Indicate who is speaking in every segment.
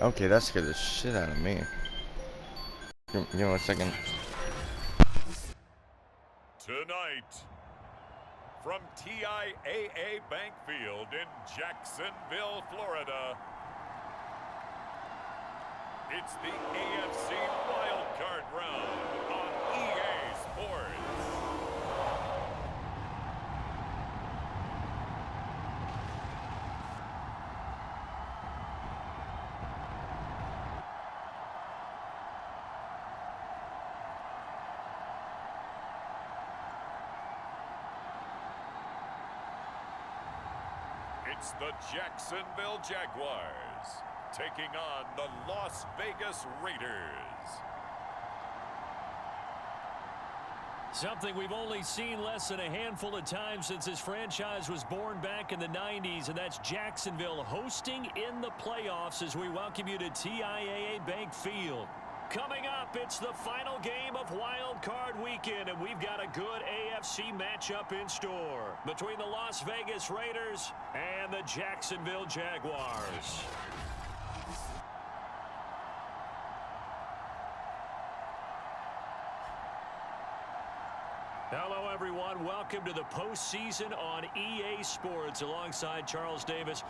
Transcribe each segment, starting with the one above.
Speaker 1: Okay, that scared the shit out of me. Give me 1 second.
Speaker 2: Tonight, from TIAA Bank Field in Jacksonville, Florida, it's the AFC Wildcard Round on EA Sports. It's the Jacksonville Jaguars taking on the Las Vegas Raiders.
Speaker 3: Something we've only seen less than a handful of times since this franchise was born back in the 90s, and that's Jacksonville hosting in the playoffs as we welcome you to TIAA Bank Field. Coming up, it's the final game of Wild Card Weekend, and we've got a good AFC matchup in store between the Las Vegas Raiders and the Jacksonville Jaguars. Hello, everyone. Welcome to the postseason on EA Sports alongside Charles Davis.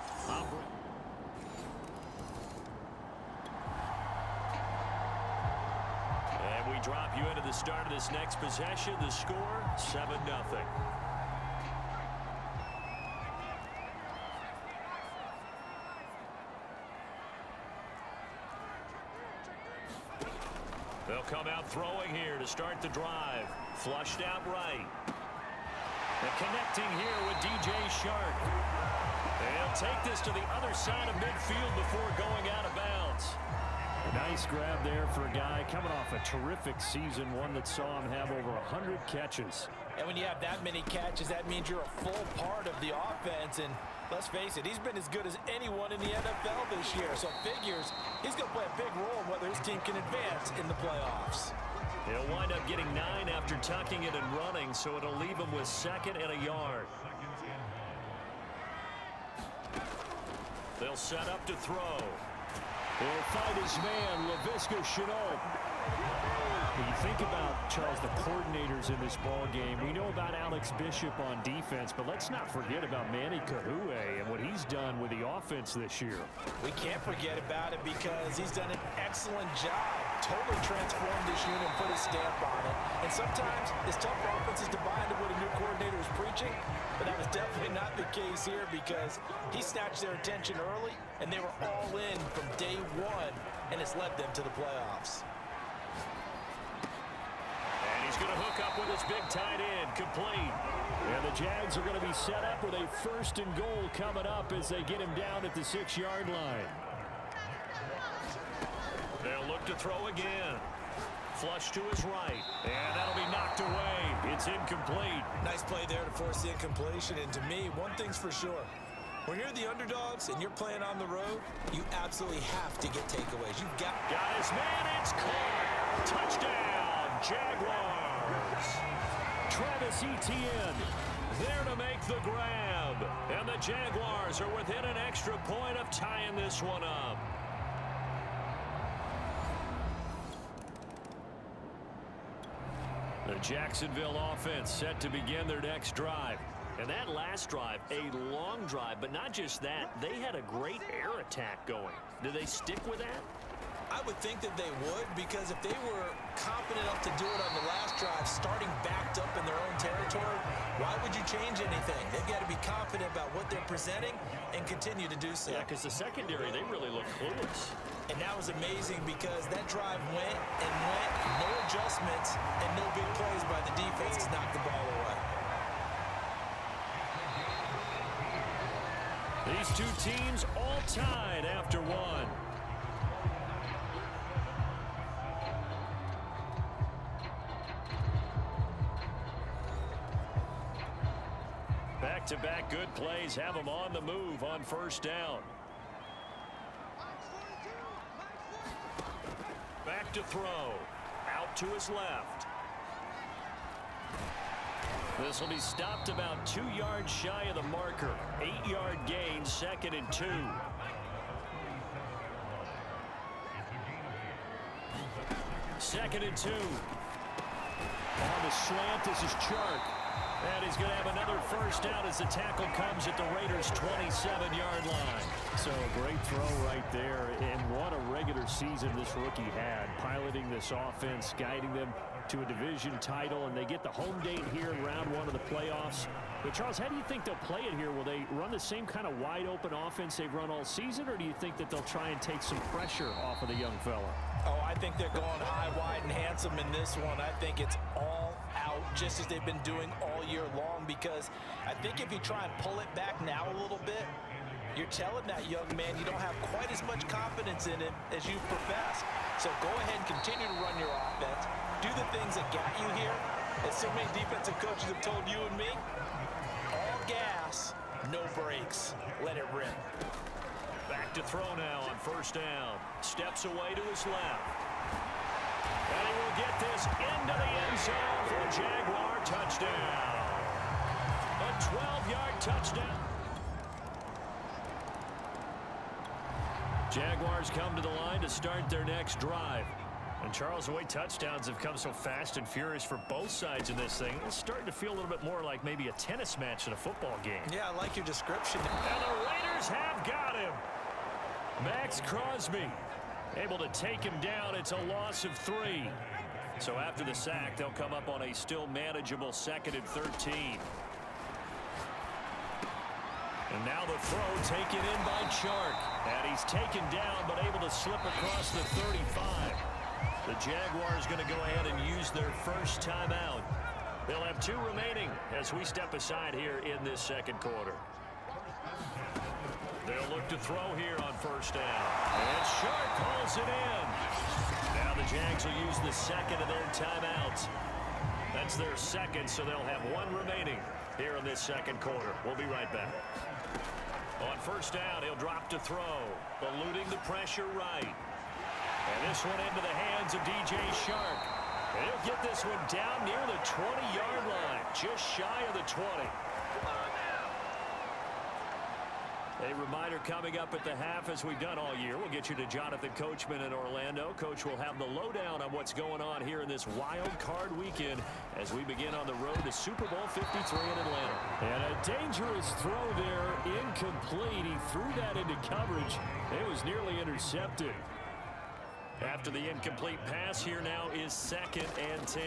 Speaker 3: And we drop you into the start of this next possession. The score, 7-0. They'll come out throwing here to start the drive. Flushed out right. And connecting here with DJ Shark. They'll take this to the other side of midfield before going out of bounds. A nice grab there for a guy coming off a terrific season, one that saw him have over 100 catches.
Speaker 4: And when you have that many catches, that means you're a full part of the offense. And let's face it, he's been as good as anyone in the NFL this year. So figures he's going to play a big role in whether his team can advance in the playoffs.
Speaker 3: He'll wind up getting 9 after tucking it and running, so it'll leave him with 2nd and a yard. They'll set up to throw. He'll fight his man, Laviska Shenault. When you think about, Charles, the coordinators in this ball game, we know about Alex Bishop on defense, but let's not forget about Manny Kahue and what he's done with the offense this year.
Speaker 4: We can't forget about it because he's done an excellent job. Totally transformed this unit and put his stamp on it. And sometimes it's tough for offenses to buy into what a new coordinator is preaching, but that was definitely not the case here because he snatched their attention early, and they were all in from day one, and it's led them to the playoffs.
Speaker 3: And he's going to hook up with his big tight end, complete. And the Jags are going to be set up with a 1st and goal coming up as they get him down at the 6-yard line. They'll look to throw again. Flush to his right. And that'll be knocked away. It's incomplete.
Speaker 4: Nice play there to force the incompletion. And to me, one thing's for sure. When you're the underdogs and you're playing on the road, you absolutely have to get takeaways. You've got
Speaker 3: his man. It's caught. Touchdown, Jaguars. Travis Etienne there to make the grab. And the Jaguars are within an extra point of tying this one up. The Jacksonville offense set to begin their next drive. And that last drive, a long drive, but not just that. They had a great air attack going. Do they stick with that?
Speaker 4: I would think that they would, because if they were confident enough to do it on the last drive, starting backed up in their own territory, why would you change anything? They've got to be confident about what they're presenting and continue to do so.
Speaker 3: Yeah, because the secondary, they really look clueless.
Speaker 4: And that was amazing because that drive went and went, no adjustments, and no big plays by the defense to knock the ball away.
Speaker 3: These two teams all tied after one. back-to-back good plays have them on the move on first down. Back to throw. Out to his left. This will be stopped about 2 yards shy of the marker. 8-yard gain, 2nd and 2. Second and 2. On the slant, this is Chark. And he's going to have another first down as the tackle comes at the Raiders' 27-yard line.
Speaker 5: So a great throw right there, and what a regular season this rookie had, piloting this offense, guiding them to a division title, and they get the home date here in round 1 of the playoffs. But Charles, how do you think they'll play it here? Will they run the same kind of wide-open offense they've run all season, or do you think that they'll try and take some pressure off of the young fella?
Speaker 4: Oh, I think they're going high, wide, and handsome in this one. I think it's all out, just as they've been doing all year long, because I think if you try and pull it back now a little bit, you're telling that young man you don't have quite as much confidence in it as you profess. So go ahead and continue to run your offense. Do the things that got you here. As so many defensive coaches have told you and me, all gas, no brakes. Let it rip.
Speaker 3: Back to throw now on first down. Steps away to his left. And he will get this into the end zone for a Jaguar touchdown. A 12-yard touchdown. Jaguars come to the line to start their next drive. And Charles, the way touchdowns have come so fast and furious for both sides in this thing, it's starting to feel a little bit more like maybe a tennis match in a football game.
Speaker 4: Yeah, I like your description.
Speaker 3: And the Raiders have got him. Max Crosby able to take him down. It's a loss of 3. So after the sack, they'll come up on a still manageable 2nd and 13. And now the throw taken in by Chark. And he's taken down but able to slip across the 35. The Jaguars going to go ahead and use their first timeout. They'll have 2 remaining as we step aside here in this second quarter. They'll look to throw here on first down. And Chark calls it in. Now the Jags will use the second of their timeouts. That's their second, so they'll have 1 remaining here in this second quarter. We'll be right back. On first down, he'll drop to throw, eluding the pressure right. And this one into the hands of DJ Chark. And he'll get this one down near the 20-yard line, just shy of the 20. A reminder coming up at the half, as we've done all year. We'll get you to Jonathan Coachman in Orlando. Coach will have the lowdown on what's going on here in this wild card weekend as we begin on the road to Super Bowl 53 in Atlanta.
Speaker 5: And a dangerous throw there, incomplete. He threw that into coverage. It was nearly intercepted.
Speaker 3: After the incomplete pass, here now is 2nd and 10.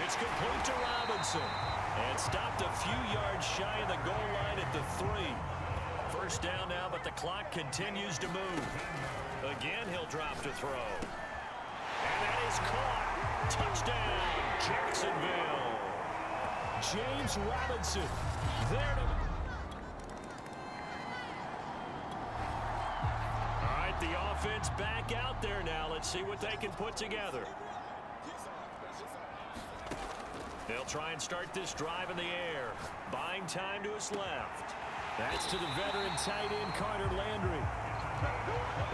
Speaker 3: It's complete to Robinson. And stopped a few yards shy of the goal line at the 3. First down now, but the clock continues to move. Again, he'll drop to throw. And that is caught. Touchdown, Jacksonville.
Speaker 5: James Robinson there to...
Speaker 3: All right, the offense back out there now. Let's see what they can put together. They'll try and start this drive in the air. Buying time to his left.
Speaker 5: That's to the veteran tight end, Carter Landry.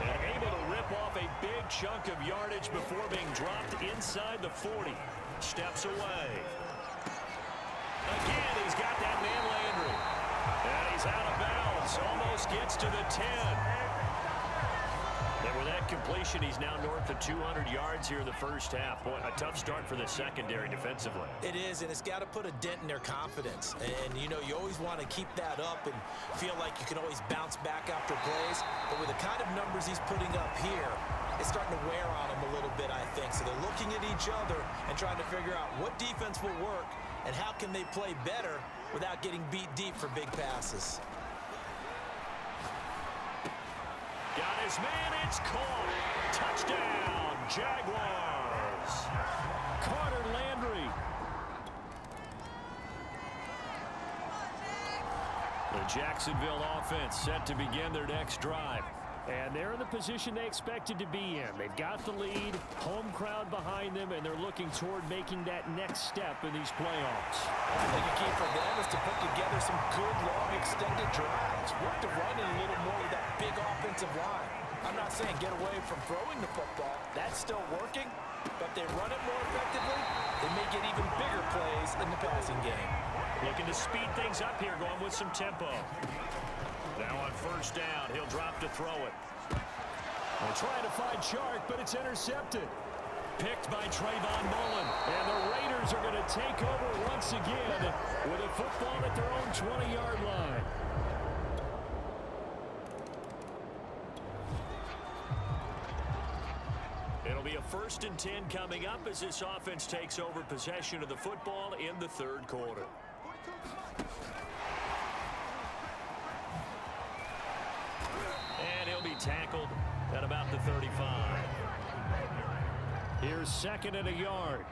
Speaker 3: And able to rip off a big chunk of yardage before being dropped inside the 40. Steps away. Again, he's got that man Landry. And he's out of bounds. Almost gets to the 10. And with that completion, he's now north of 200 yards here in the first half. Boy, a tough start for the secondary defensively.
Speaker 4: It is, and it's got to put a dent in their confidence. And, you know, you always want to keep that up and feel like you can always bounce back after plays. But with the kind of numbers he's putting up here, it's starting to wear on them a little bit, I think. So they're looking at each other and trying to figure out what defense will work and how can they play better without getting beat deep for big passes.
Speaker 3: Got his man, it's caught. Touchdown, Jaguars.
Speaker 5: Carter Landry.
Speaker 3: The Jacksonville offense set to begin their next drive.
Speaker 5: And they're in the position they expected to be in. They've got the lead, home crowd behind them, and they're looking toward making that next step in these playoffs.
Speaker 4: I think the key for them is to put together some good, long, extended drives. Work the run in a little more with that big offensive line. I'm not saying get away from throwing the football. That's still working. But if they run it more effectively, they may get even bigger plays in the passing game.
Speaker 3: Looking to speed things up here, going with some tempo. Now on first down, he'll drop to throw it.
Speaker 5: They're trying to find Chark, but it's intercepted.
Speaker 3: Picked by Trayvon Mullen.
Speaker 5: And the Raiders are going to take over once again with a football at their own 20-yard line.
Speaker 3: It'll be a 1st and 10 coming up as this offense takes over possession of the football in the 3rd quarter. And he'll be tackled at about the 35.
Speaker 5: Here's 2nd and a yard.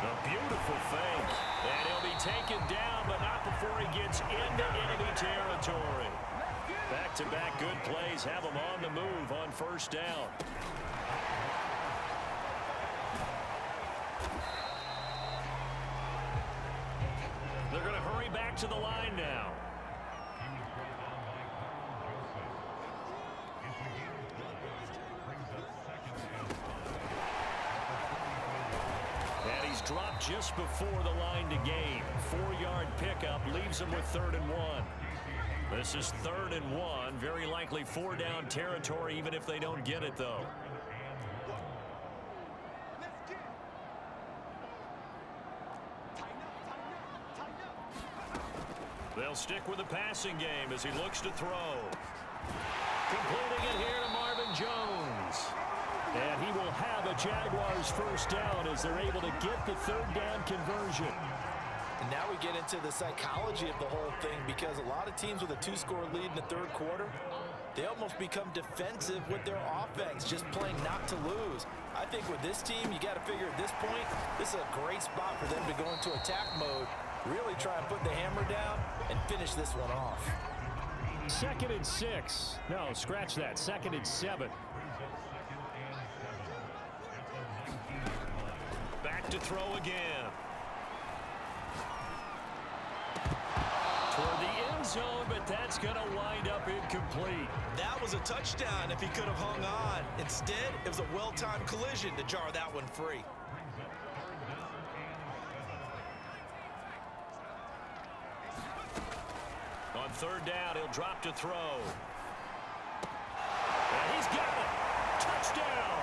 Speaker 3: A beautiful fake. And he'll be taken down, but not before he gets into enemy territory. Back-to-back good plays have him on the move on first down. They're going to hurry back to the line now. And he's dropped just before the line to gain. 4-yard pickup leaves him with 3rd and 1. This is 3rd and 1. Very likely 4-down territory, even if they don't get it, though. They'll stick with the passing game as he looks to throw. Completing it here to Marvin Jones.
Speaker 5: And he will have a Jaguars first down as they're able to get the 3rd down conversion.
Speaker 4: And now we get into the psychology of the whole thing, because a lot of teams with a 2-score lead in the 3rd quarter, they almost become defensive with their offense, just playing not to lose. I think with this team, you got to figure at this point, this is a great spot for them to go into attack mode, really try and put the hammer down and finish this one off.
Speaker 5: 2nd and 6. No, scratch that. 2nd and 7.
Speaker 3: Back to throw again. Toward the end zone, but that's going to wind up incomplete.
Speaker 4: That was a touchdown if he could have hung on. Instead, it was a well-timed collision to jar that one free.
Speaker 3: On 3rd down, he'll drop to throw. And he's got it. Touchdown.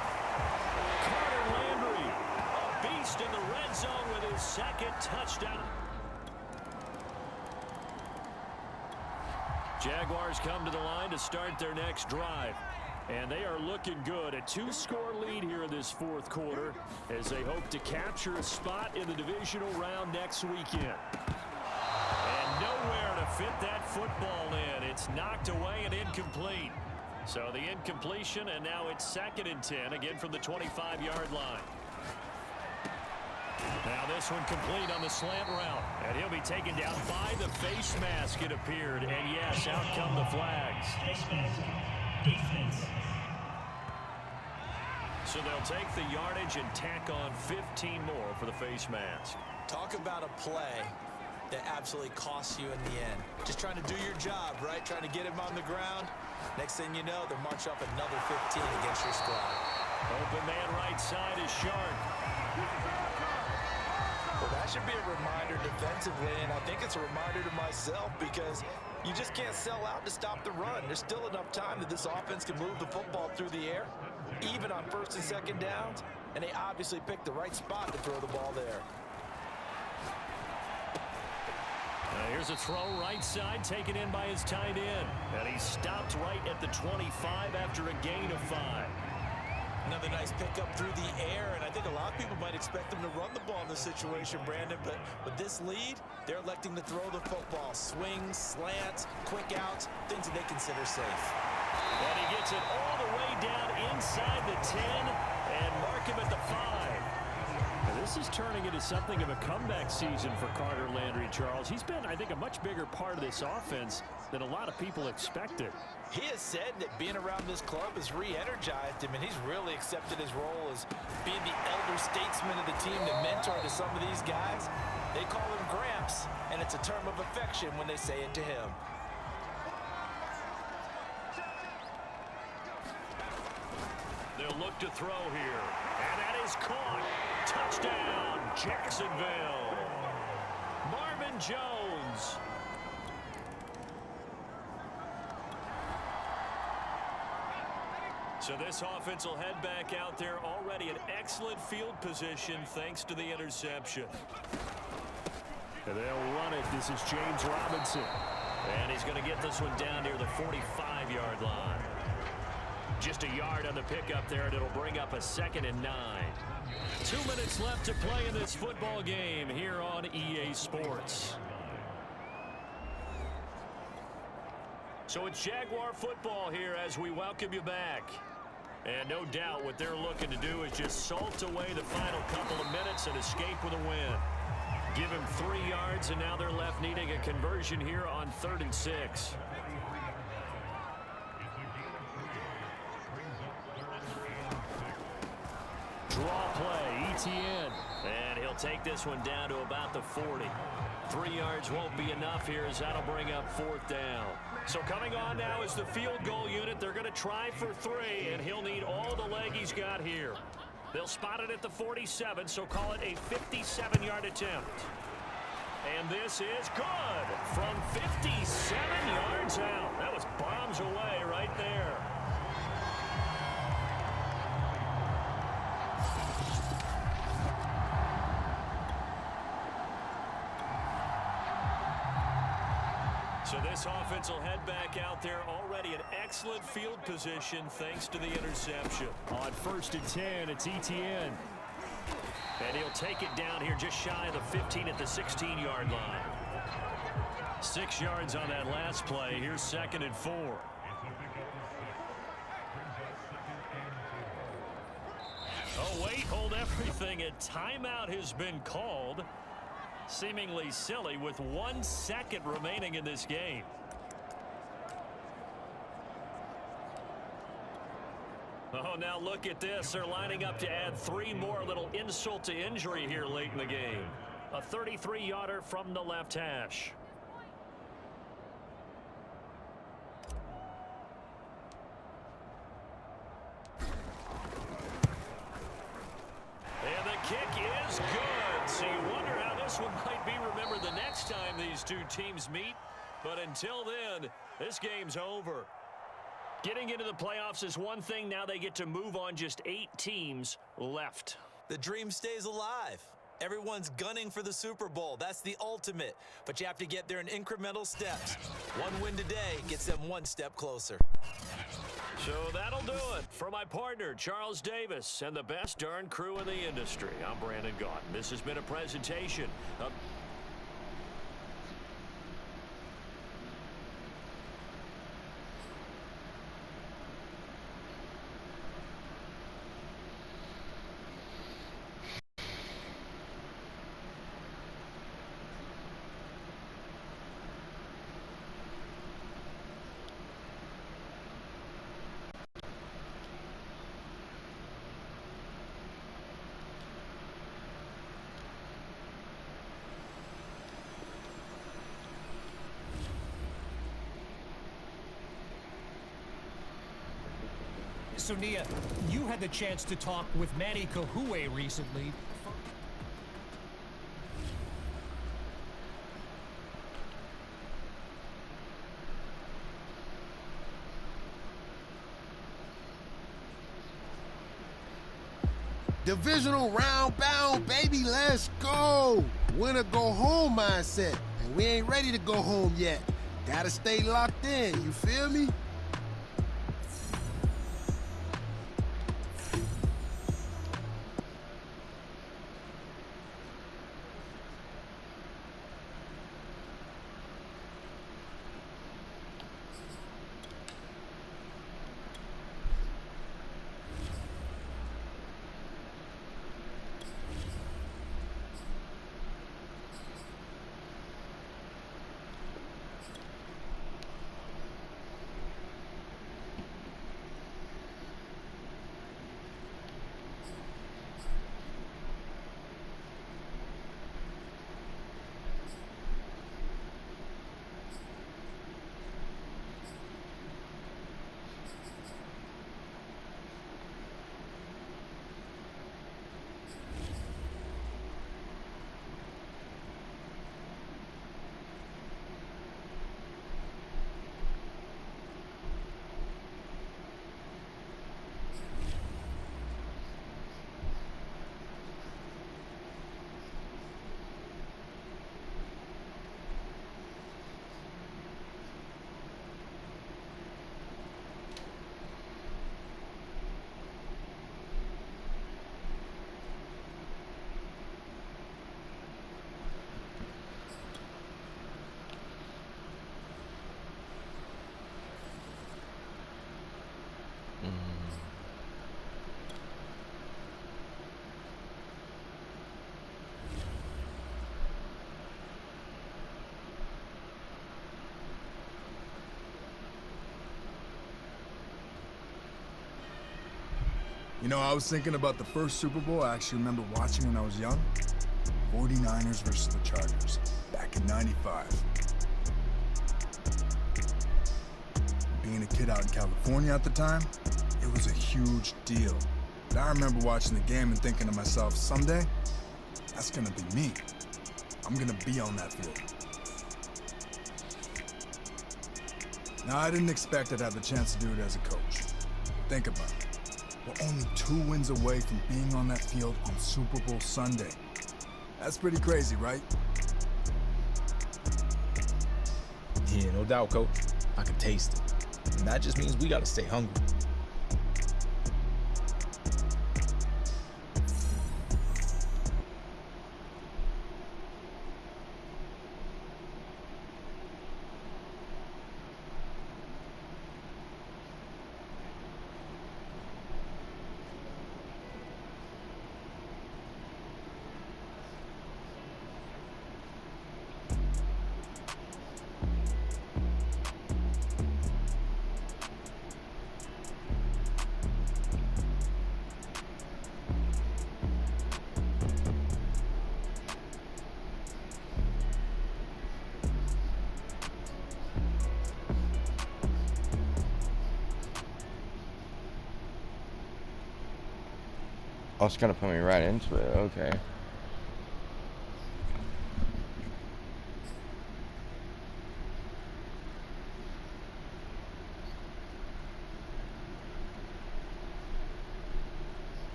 Speaker 3: Carter Landry, a beast in the red zone with his 2nd touchdown. Jaguars come to the line to start their next drive.
Speaker 5: And they are looking good. A 2-score lead here in this 4th quarter as they hope to capture a spot in the divisional round next weekend.
Speaker 3: And nowhere to fit that football in. It's knocked away and incomplete. So the incompletion, and now it's 2nd and 10, again from the 25-yard line. Now this one complete on the slant route. And he'll be taken down by the face mask, it appeared. And yes, out come the flags. So they'll take the yardage and tack on 15 more for the face mask.
Speaker 4: Talk about a play that absolutely costs you in the end. Just trying to do your job, right? Trying to get him on the ground. Next thing you know, they'll march up another 15 against your squad.
Speaker 3: Open man right side is Shark.
Speaker 4: Well, that should be a reminder defensively, and I think it's a reminder to myself, because you just can't sell out to stop the run. There's still enough time that this offense can move the football through the air, even on 1st and 2nd downs, and they obviously picked the right spot to throw the ball there.
Speaker 3: Here's a throw right side, taken in by his tight end. And he stopped right at the 25 after a gain of 5.
Speaker 4: Another nice pickup through the air, and I think a lot of people might expect them to run the ball in this situation, Brandon, but with this lead, they're electing to throw the football. Swings, slants, quick outs, things that they consider safe.
Speaker 3: And he gets it all the way down inside the 10 and mark him at the 5. And this is turning into something of a comeback season for Carter Landry, Charles. He's been, I think, a much bigger part of this offense than a lot of people expected.
Speaker 4: He has said that being around this club has re-energized him, and he's really accepted his role as being the elder statesman of the team, the mentor to some of these guys. They call him Gramps, and it's a term of affection when they say it to him.
Speaker 3: They'll look to throw here, and that is caught. Touchdown, Jacksonville. Marvin Jones. So this offense will head back out there, already an excellent field position thanks to the interception.
Speaker 5: And they'll run it. This is James Robinson.
Speaker 3: And he's going to get this one down near the 45-yard line. Just a yard on the pickup there, and it'll bring up a 2nd and 9. 2 minutes left to play in this football game here on EA Sports. So it's Jaguar football here as we welcome you back. And no doubt what they're looking to do is just salt away the final couple of minutes and escape with a win. Give him 3 yards, and now they're left needing a conversion here on 3rd and 6.
Speaker 5: Draw play, ETN.
Speaker 3: And he'll take this one down to about the 40. 3 yards won't be enough here as that'll bring up 4th down. So coming on now is the field goal unit. They're going to try for 3, and he'll need all the leg he's got here. They'll spot it at the 47, so call it a 57-yard attempt. And this is good from 57 yards out. That was bombs away right there. So this offense will head back out there, already an excellent field position thanks to the interception.
Speaker 5: On 1st and 10, it's ETN.
Speaker 3: And he'll take it down here just shy of the 15 at the 16-yard line. 6 yards on that last play. Here's 2nd and 4. Oh, wait, hold everything. A timeout has been called. Seemingly silly with 1 second remaining in this game. Oh, now look at this. They're lining up to add 3 more. A little insult to injury here late in the game. A 33-yarder from the left hash. And the kick is good. So you wonder how this one might be remembered the next time these two teams meet. But until then, this game's over. Getting into the playoffs is one thing. Now they get to move on. Just 8 teams left.
Speaker 4: The dream stays alive. Everyone's gunning for the Super Bowl. That's the ultimate. But you have to get there in incremental steps. One win today gets them 1 step closer.
Speaker 3: So that'll do it for my partner, Charles Davis, and the best darn crew in the industry. I'm Brandon Gaudin. This has been a presentation of...
Speaker 6: So, Nia, you had the chance to talk with Manny Kahue recently.
Speaker 7: Divisional round bound, baby, let's go. Winner go home mindset, and we ain't ready to go home yet. Gotta stay locked in, you feel me?
Speaker 8: You know, I was thinking about the first Super Bowl I actually remember watching when I was young. 49ers versus the Chargers, back in '95. Being a kid out in California at the time, it was a huge deal. But I remember watching the game and thinking to myself, someday, that's gonna be me. I'm gonna be on that field. Now, I didn't expect I'd have the chance to do it as a coach. Think about it. We're only 2 wins away from being on that field on Super Bowl Sunday. That's pretty crazy, right?
Speaker 9: Yeah, no doubt, Coach. I can taste it. And that just means we gotta stay hungry.
Speaker 1: Oh, it's gonna put me right into it. Okay.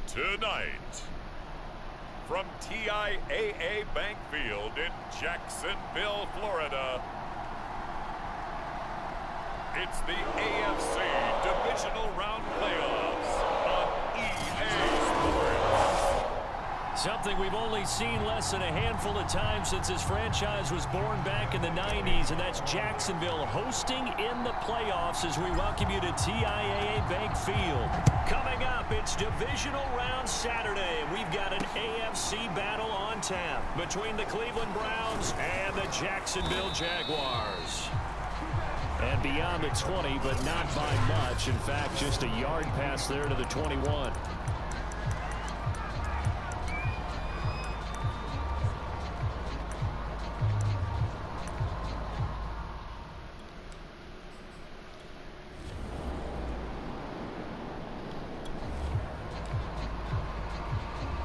Speaker 2: Tonight, from TIAA Bank Field in Jacksonville, Florida, it's the AFC Divisional Round Playoffs on EA Sports.
Speaker 3: Something we've only seen less than a handful of times since this franchise was born back in the 90s, and that's Jacksonville hosting in the playoffs as we welcome you to TIAA Bank Field. Coming up, it's Divisional Round Saturday, and we've got an AFC battle on tap between the Cleveland Browns and the Jacksonville Jaguars. And beyond the 20, but not by much. In fact, just a yard pass there to the 21.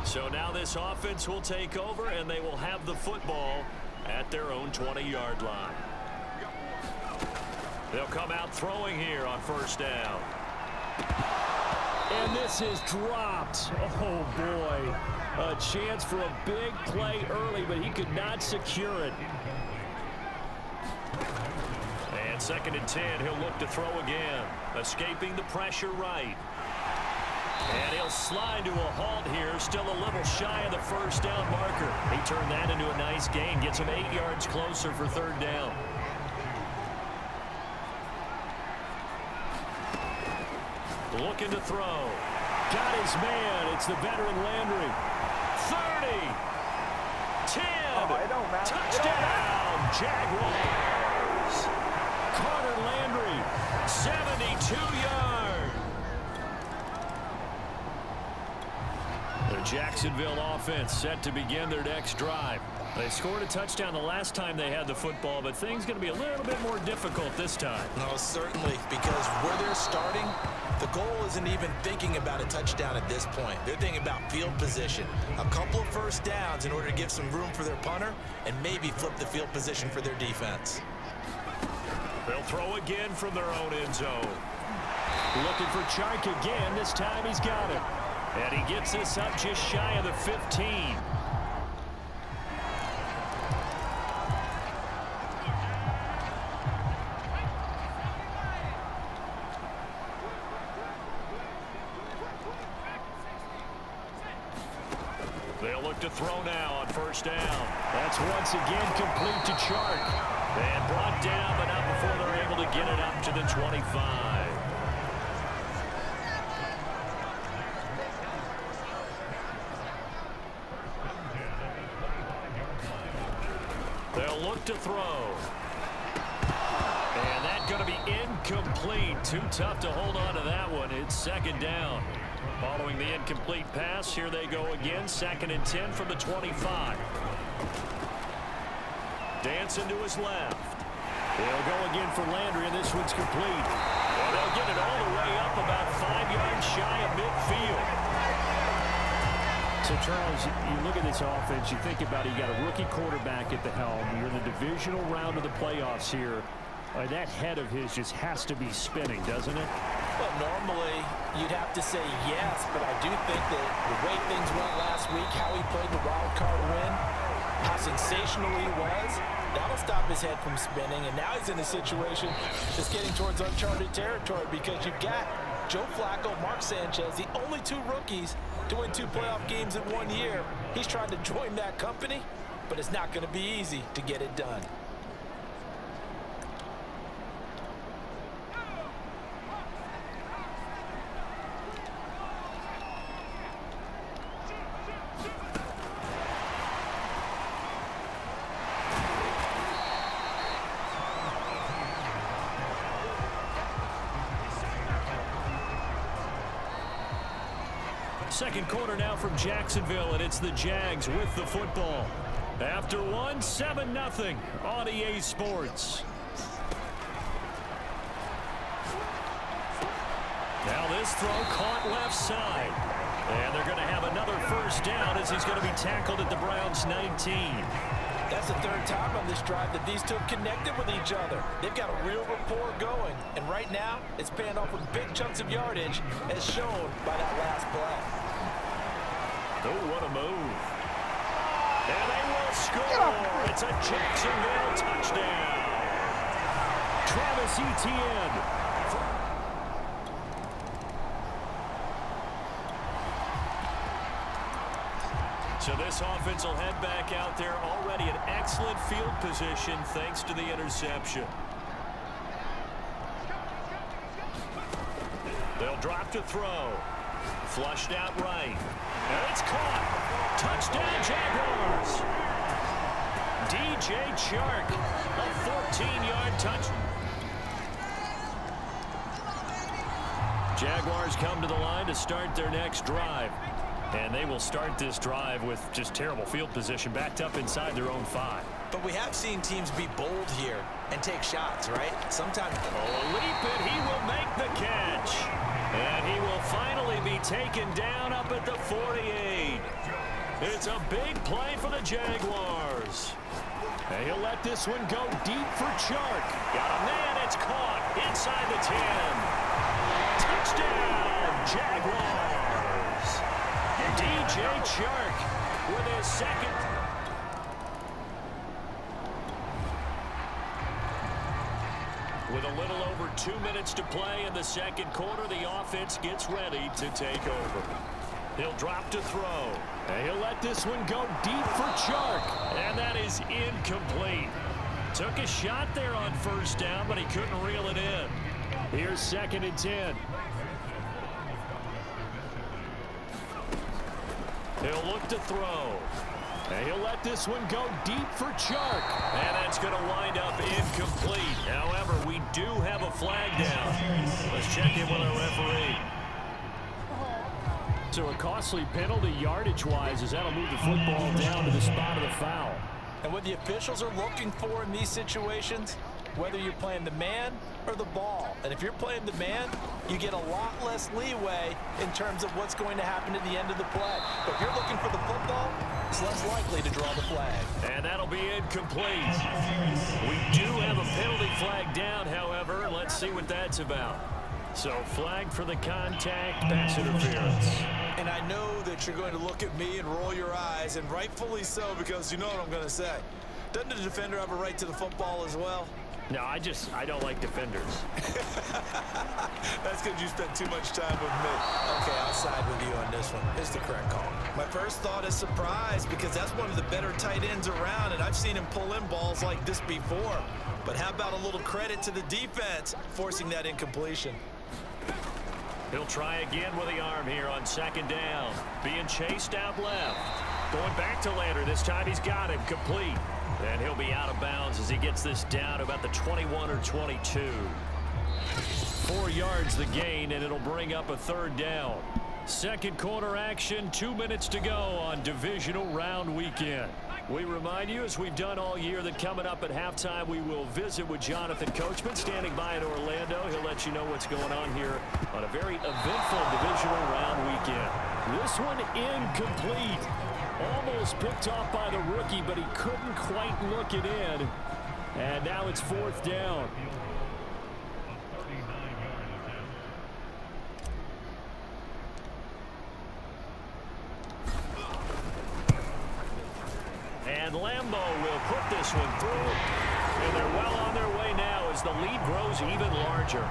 Speaker 3: So now this offense will take over, and they will have the football at their own 20-yard line. They'll come out throwing here on first down. And this is dropped. Oh, boy. A chance for a big play early, but he could not secure it. And 2nd and 10, he'll look to throw again. Escaping the pressure right. And he'll slide to a halt here, still a little shy of the first down marker. He turned that into a nice gain, gets him 8 yards closer for 3rd down. Looking to throw. Got his man. It's the veteran Landry. 30. 10. Oh, it don't matter. Touchdown, Jaguars. Carter Landry, 72 yards. The Jacksonville offense set to begin their next drive. They scored a touchdown the last time they had the football, but things going to be a little bit more difficult this time.
Speaker 4: No, certainly, because where they're starting, the goal isn't even thinking about a touchdown at this point. They're thinking about field position. A couple of first downs in order to give some room for their punter and maybe flip the field position for their defense.
Speaker 3: They'll throw again from their own end zone. Looking for Chark again. This time he's got it. And he gets this up just shy of the 15. They'll look to throw now on first down. That's once again complete to Chark. And brought down, but not before they're able to get it up to the 25. look to throw. And that's going to be incomplete. Too tough to hold on to that one. It's second down. Following the incomplete pass, here they go again. 2nd and 10 from the 25. Dancing to his left. They'll go again for Landry, and this one's complete. And they'll get it all the way up about 5 yards shy of midfield.
Speaker 5: So, Charles, you look at this offense, you think about it, you got a rookie quarterback at the helm. You're in the divisional round of the playoffs here. That head of his just has to be spinning, doesn't it?
Speaker 4: Well, normally you'd have to say yes, but I do think that the way things went last week, how he played the wild card win, how sensational he was, that'll stop his head from spinning. And now he's in a situation that's getting towards uncharted territory because you've got Joe Flacco, Mark Sanchez, the only 2 rookies to win 2 playoff games in 1 year. He's trying to join that company, but it's not going to be easy to get it done.
Speaker 3: Second quarter now from Jacksonville, and it's the Jags with the football. After one, 7-0 on EA Sports. Now this throw caught left side. And they're going to have another first down as he's going to be tackled at the Browns' 19.
Speaker 4: That's the 3rd time on this drive that these 2 have connected with each other. They've got a real rapport going. And right now, it's paying off with big chunks of yardage as shown by that last play.
Speaker 3: Oh, what a move. And they will score. It's a Jacksonville touchdown. Travis Etienne. So this offense will head back out there, already in excellent field position thanks to the interception. They'll drop to throw. Flushed out right. And it's caught. Touchdown, Jaguars. DJ Chark, a 14-yard touchdown. Jaguars come to the line to start their next drive. And they will start this drive with just terrible field position, backed up inside their own 5.
Speaker 4: But we have seen teams be bold here and take shots, right? Sometimes.
Speaker 3: Oh, leap it. He will make the catch. And he will finally be taken down up at the 48. It's a big play for the Jaguars. And he'll let this one go deep for Chark. Got a man. It's caught inside the 10. Touchdown, Jaguars. DJ Chark with his second. With a little over 2 minutes to play in the second quarter, the offense gets ready to take over. He'll drop to throw. And he'll let this one go deep for Chark. And that is incomplete. Took a shot there on first down, but he couldn't reel it in. Here's 2nd and 10. He'll look to throw. And he'll let this one go deep for Chark. And that's going to wind up incomplete. However, we do have a flag down. Let's check in with our referee.
Speaker 5: So a costly penalty yardage-wise as that'll move the football down to the spot of the foul.
Speaker 4: And what the officials are looking for in these situations, whether you're playing the man or the ball. And if you're playing the man, you get a lot less leeway in terms of what's going to happen at the end of the play. But if you're looking for the football, it's less likely to draw the flag.
Speaker 3: And that'll be incomplete. We do have a penalty flag down, however. Let's see what that's about. So flag for the contact, pass interference.
Speaker 10: And I know that you're going to look at me and roll your eyes, and rightfully so, because you know what I'm going to say. Doesn't the defender have a right to the football as well?
Speaker 3: No, I don't like defenders.
Speaker 10: That's because you spent too much time with me.
Speaker 4: Okay, I'll side with you on this one. It's the correct call.
Speaker 10: My first thought is surprise, because that's one of the better tight ends around, and I've seen him pull in balls like this before. But how about a little credit to the defense forcing that incompletion?
Speaker 3: He'll try again with the arm here on second down. Being chased out left. Going back to Landry. This time he's got him complete. And he'll be out of bounds as he gets this down to about the 21 or 22. 4 yards the gain, and it'll bring up a third down. Second quarter action, 2 minutes to go on divisional round weekend. We remind you, as we've done all year, that coming up at halftime, we will visit with Jonathan Coachman standing by in Orlando. He'll let you know what's going on here on a very eventful divisional round weekend. This one incomplete. Almost picked off by the rookie, but he couldn't quite look it in. And now it's fourth down. And Lambeau will put this one through. And they're well on their way now as the lead grows even larger.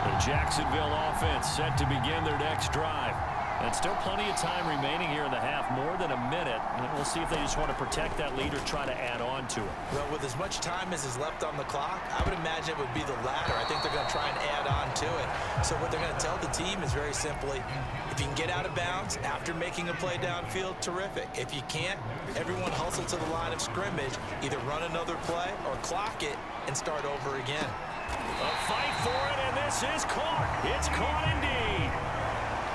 Speaker 3: The Jacksonville offense set to begin their next drive. And still plenty of time remaining here in the half, more than a minute. And we'll see if they just want to protect that lead or try to add on to it.
Speaker 10: Well, with as much time as is left on the clock, I would imagine it would be the latter. I think they're going to try and add on to it. So what they're going to tell the team is very simply, if you can get out of bounds after making a play downfield, terrific. If you can't, everyone hustle to the line of scrimmage, either run another play or clock it and start over again.
Speaker 3: A fight for it, and this is caught. It's caught indeed.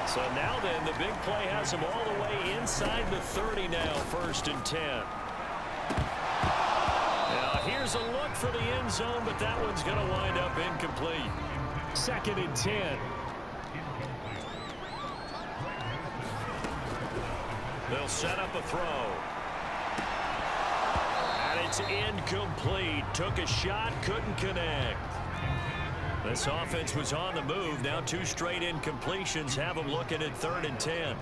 Speaker 3: So now then, the big play has them all the way inside the 30 now, 1st and 10. Now here's a look for the end zone, but that one's going to wind up incomplete. 2nd and 10. They'll set up a throw. And it's incomplete. Took a shot, couldn't connect. This offense was on the move. Now 2 straight incompletions have them looking at 3rd and 10.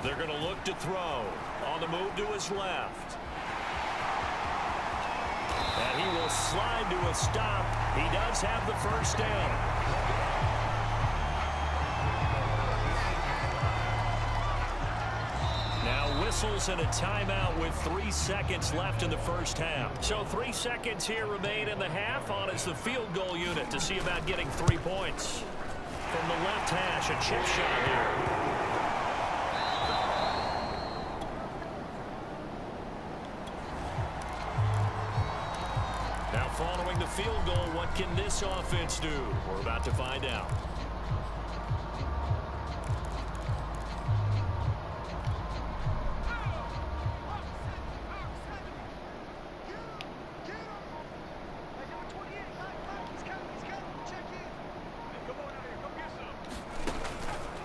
Speaker 3: They're going to look to throw. On the move to his left. And he will slide to a stop. He does have the first down. Whistles and a timeout with 3 seconds left in the first half. So 3 seconds here remain in the half. On is the field goal unit to see about getting 3 points. From the left hash, a chip shot here. Now following the field goal, what can this offense do? We're about to find out.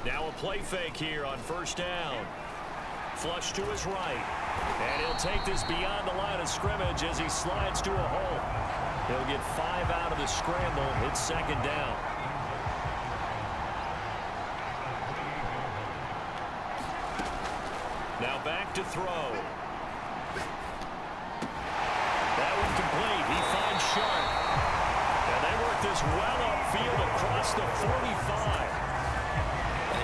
Speaker 3: Now a play fake here on 1st down. Flush to his right. And he'll take this beyond the line of scrimmage as he slides to a hole. He'll get 5 out of the scramble. It's 2nd down. Now back to throw. That one complete. He finds Sharp. And they work this well upfield across the 45.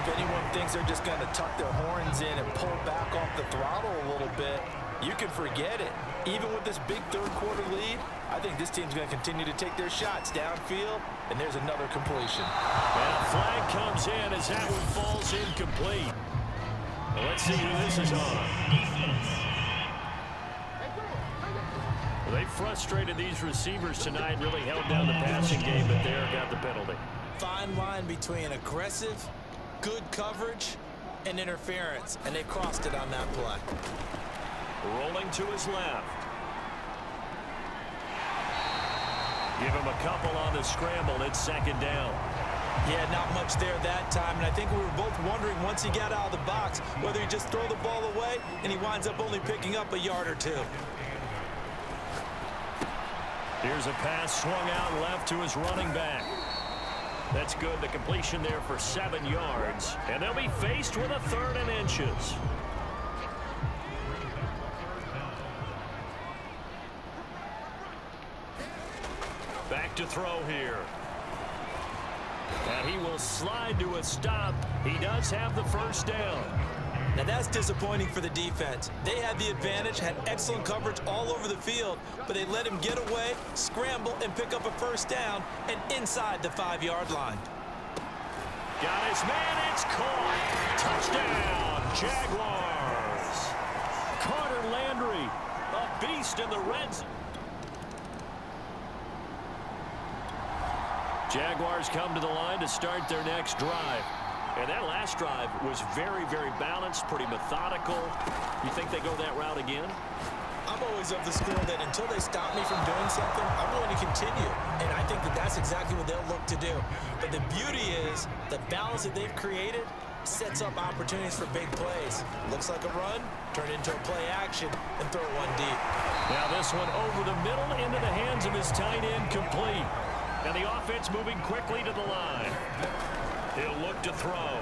Speaker 4: If anyone thinks they're just going to tuck their horns in and pull back off the throttle a little bit, you can forget it. Even with this big 3rd quarter lead, I think this team's going to continue to take their shots downfield, and there's another completion.
Speaker 3: And a flag comes in as that one falls incomplete. Well, let's see who this is on. Well, they frustrated these receivers tonight, really held down the passing game, but there got the penalty.
Speaker 10: Fine line between aggressive, good coverage, and interference, and they crossed it on that play.
Speaker 3: Rolling to his left. Give him a couple on the scramble. It's 2nd down.
Speaker 10: Yeah, not much there that time, and I think we were both wondering once he got out of the box whether he just throw the ball away and he winds up only picking up a yard or 2.
Speaker 3: Here's a pass swung out left to his running back. That's good. The completion there for 7 yards. And they'll be faced with a 3rd and inches. Back to throw here. And he will slide to a stop. He does have the first down.
Speaker 10: Now that's disappointing for the defense. They had the advantage, had excellent coverage all over the field, but they let him get away, scramble, and pick up a first down, and inside the 5-yard line.
Speaker 3: Got his man. It's caught. Touchdown, Jaguars. Carter Landry, a beast in the red zone. Jaguars come to the line to start their next drive. And that last drive was very, very balanced, pretty methodical. You think they go that route again?
Speaker 10: I'm always of the school that until they stop me from doing something, I'm willing to continue. And I think that that's exactly what they'll look to do. But the beauty is the balance that they've created sets up opportunities for big plays. Looks like a run, turn into a play action, and throw one deep.
Speaker 3: Now this one over the middle into the hands of his tight end, complete. And the offense moving quickly to the line. He'll look to throw.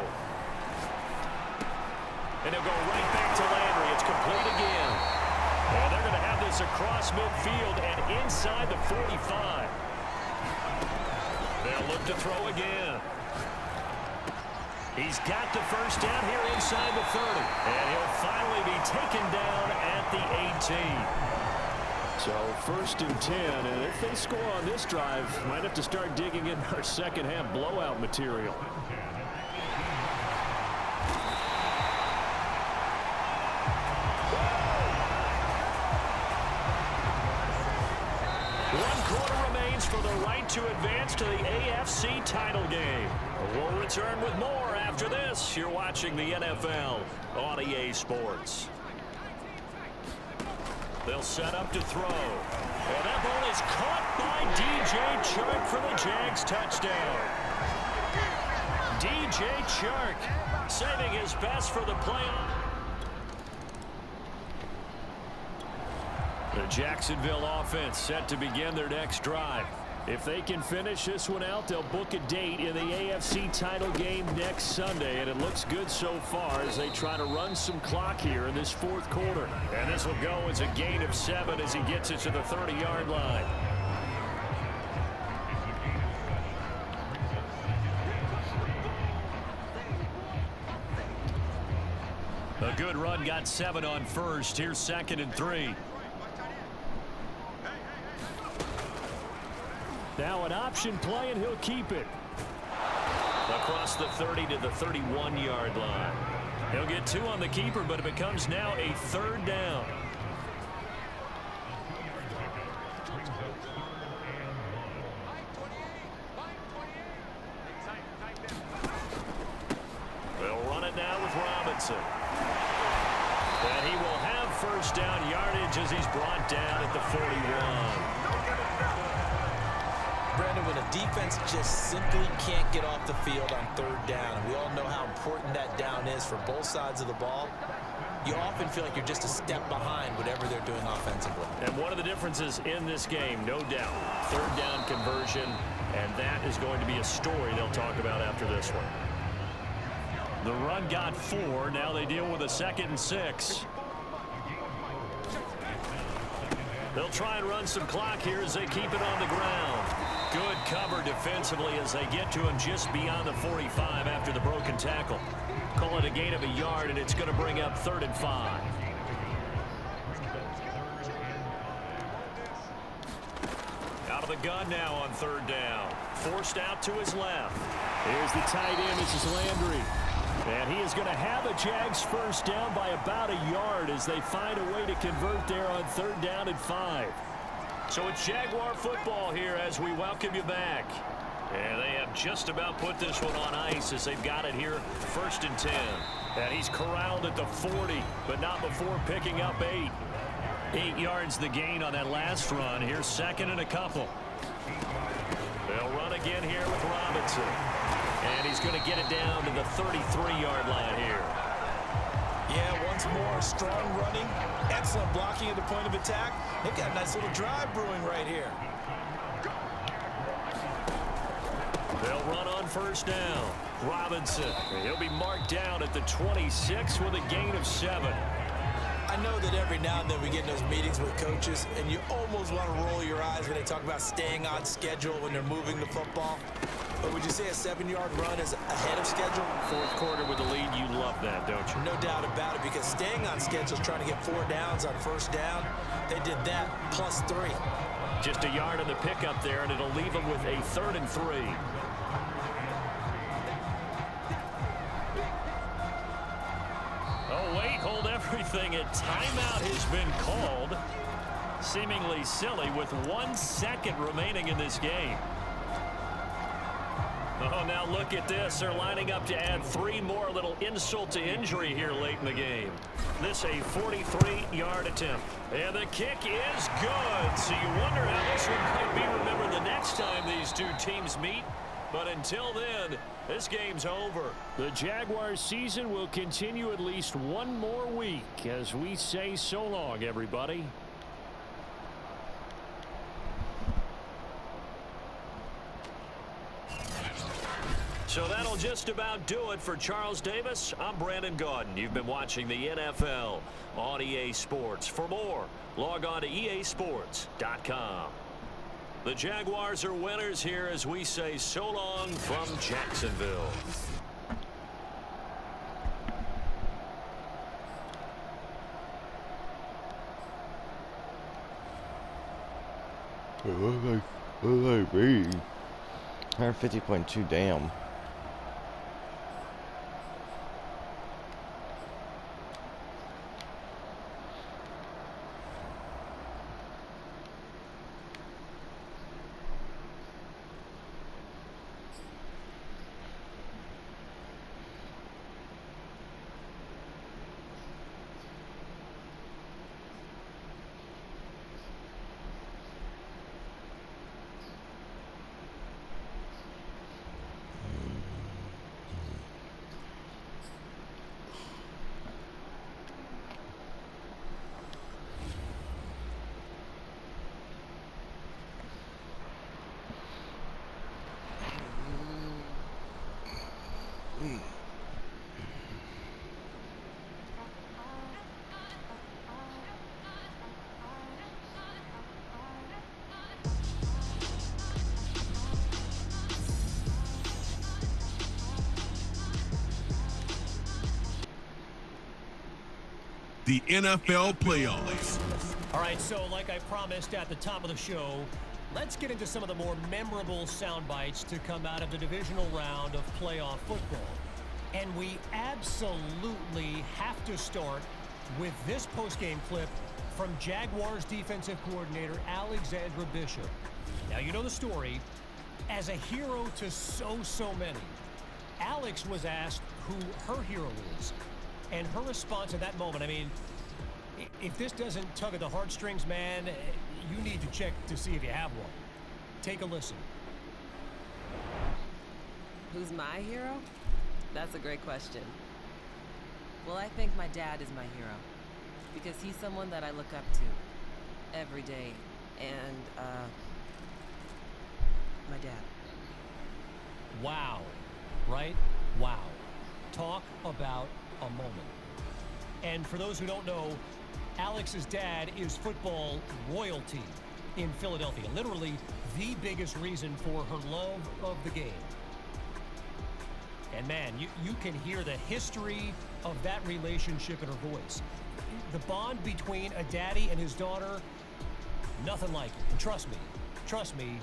Speaker 3: And he'll go right back to Landry. It's complete again. And they're going to have this across midfield and inside the 45. They'll look to throw again. He's got the first down here inside the 30. And he'll finally be taken down at the 18.
Speaker 5: So 1st and 10, and if they score on this drive, might have to start digging in our second half blowout material.
Speaker 3: One quarter remains for the right to advance to the AFC title game. We'll return with more after this. You're watching the NFL on EA Sports. They'll set up to throw. And that ball is caught by DJ Chark for the Jags touchdown. DJ Chark saving his best for the playoff. The Jacksonville offense set to begin their next drive. If they can finish this one out, they'll book a date in the AFC title game next Sunday, and it looks good so far as they try to run some clock here in this 4th quarter. And this will go as a gain of 7 as he gets it to the 30-yard line. A good run, got 7 on first. Here's 2nd and 3.
Speaker 5: Now an option play, and he'll keep it.
Speaker 3: Across the 30 to the 31-yard line. He'll get 2 on the keeper, but it becomes now a 3rd down. They'll run it now with Robinson. And he will have 1st down yardage as he's brought down at the 41.
Speaker 10: Brandon, when a defense just simply can't get off the field on 3rd down, and we all know how important that down is for both sides of the ball, you often feel like you're just a step behind whatever they're doing offensively.
Speaker 3: And one of the differences in this game, no doubt, 3rd down conversion, and that is going to be a story they'll talk about after this one. The run got 4. Now they deal with a 2nd and 6. They'll try and run some clock here as they keep it on the ground. Good cover defensively as they get to him just beyond the 45 after the broken tackle. Call it a gain of a yard, and it's going to bring up 3rd and 5. Out of the gun now on 3rd down. Forced out to his left.
Speaker 5: Here's the tight end. This is Landry. And he is going to have a Jags 1st down by about a yard as they find a way to convert there on 3rd down and 5.
Speaker 3: So it's Jaguar football here as we welcome you back. And they have just about put this one on ice as they've got it here 1st and 10. And he's corralled at the 40, but not before picking up 8. 8 yards the gain on that last run. Here's 2nd and a couple. They'll run again here with Robinson. And he's going to get it down to the 33-yard line here.
Speaker 10: Yeah, once more, strong running, excellent blocking at the point of attack. They've got a nice little drive brewing right here.
Speaker 3: They'll run on 1st down. Robinson, he'll be marked down at the 26 with a gain of 7.
Speaker 10: I know that every now and then we get in those meetings with coaches, and you almost want to roll your eyes when they talk about staying on schedule when they're moving the football. But would you say a 7-yard run is ahead of schedule?
Speaker 3: 4th quarter with the lead, you love that, don't you?
Speaker 10: No doubt about it, because staying on schedule is trying to get 4 downs on 1st down. They did that plus 3.
Speaker 3: Just a yard on the pickup there, and it'll leave them with a 3rd and 3. everything, a timeout has been called. Seemingly silly with 1 second remaining in this game. Oh, now look at this. They're lining up to add 3 more. A little insult to injury here late in the game. This a 43-yard attempt. And the kick is good. So you wonder how this one might be remembered the next time these two teams meet. But until then, this game's over.
Speaker 5: The Jaguars season will continue at least 1 more week as we say so long, everybody.
Speaker 3: So that'll just about do it for Charles Davis. I'm Brandon Gaudin. You've been watching the NFL on EA Sports. For more, log on to easports.com. The Jaguars are winners here as we say so long from Jacksonville.
Speaker 1: It looks like me. 150.2, damn.
Speaker 11: The NFL playoffs.
Speaker 6: All right, so like I promised at the top of the show, let's get into some of the more memorable sound bites to come out of the divisional round of playoff football. And we absolutely have to start with this postgame clip from Jaguars defensive coordinator Alexandra Bishop. Now, you know the story. As a hero to so many, Alex was asked who her hero is. And her response at that moment, I mean, if this doesn't tug at the heartstrings, man, you need to check to see if you have one. Take a listen.
Speaker 12: Who's my hero? That's a great question. Well, I think my dad is my hero because he's someone that I look up to every day. And, my dad.
Speaker 6: Wow. Right? Wow. Talk about a moment. And for those who don't know, Alex's dad is football royalty in Philadelphia. Literally the biggest reason for her love of the game. And man, you can hear the history of that relationship in her voice. The bond between a daddy and his daughter, nothing like it. And trust me,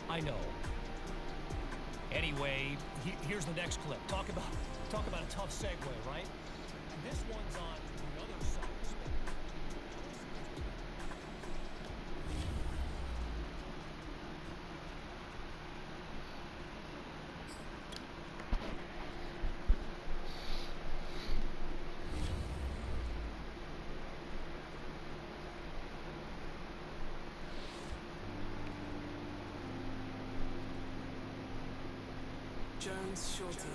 Speaker 6: I know. Anyway, here's the next clip. Talk about a tough segue, right? This one's on the other side.
Speaker 12: Jones Shorty.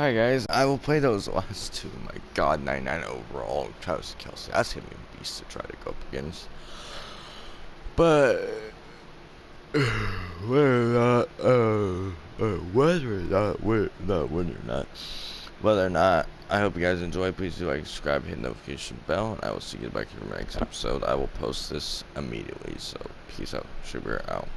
Speaker 1: Alright, guys, I will play those last two. My God, 99 overall. Travis Kelce, that's him a beast to try to go up against. But whether or not, I hope you guys enjoy. Please do like, subscribe, hit the notification bell, and I will see you back here in the next episode. I will post this immediately. So peace out. Sugar out.